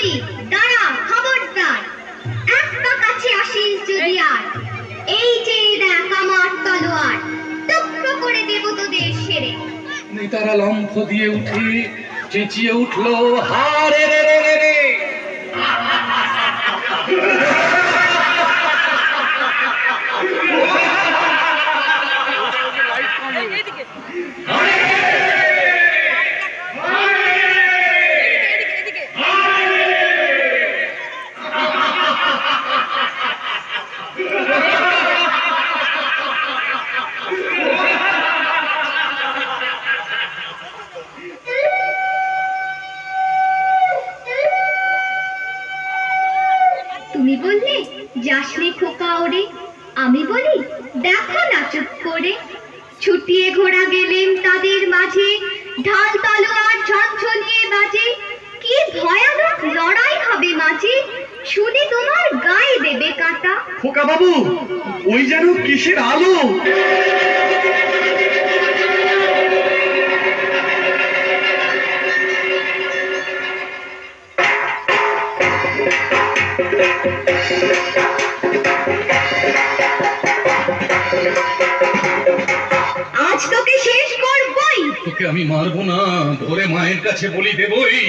বলি দাঁড়া খবরদার, একটা কাছে আসিস যদি আর, এই যে দেখ আমার তলোয়ার, টুকরো করে দেব তোদের সেরে। নেতারা লম্ফ দিয়ে উঠে চেঁচিয়ে উঠলো, হারে রে রে রে রে। তুমি বললে যাসনে খোকা ওরে, আমি বলি দেখো না চুপ করে। ছুটিয়ে ঘোড়া গেলেন তাদের মাঝে, ঢাল তলোয়ার ঝনঝনিয়ে বাজে। কি ভয়ানক লড়াই হবে মাঝে, শুনে তোমার গায়ে দেবে কাঁটা। খোকা বাবু, ওই যেন কিসের আলো। আজ তোকে শেষ করবই। তোকে আমি মারবো না, ধরে মায়ের কাছে বলি দেবই।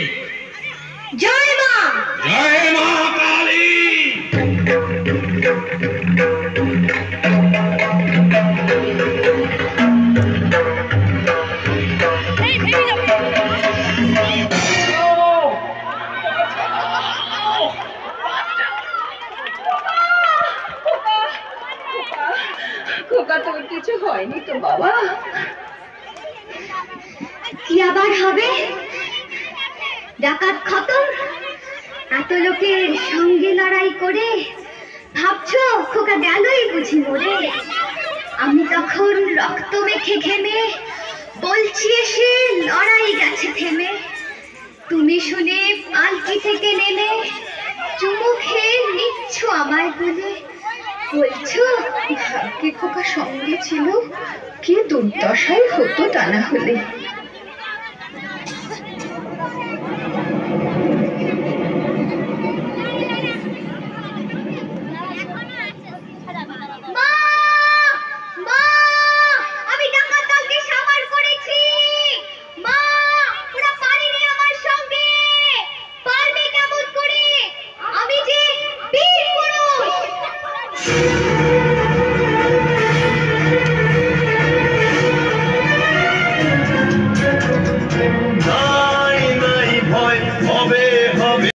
জয় মা, জয় মা কালী। খোকা, তোর কিছু হয়নি তো বাবা? কি আবার হবে? ডাকাত খতম, এত লোকের সঙ্গে লড়াই করে ভাবছো খোকা গেলই বুঝি মরে। আমি তখন রক্ত মেখে ঘেমে বলছি এসে লড়াই গেছে থেমে। তুমি শুনে পালকি থেকে নেমে চুমু খেয়ে নিচ্ছ আমায় বলে, বলছো ভাগ্যে খোকা সঙ্গে ছিল, কি দুর্দশাই হতো তা না হলে।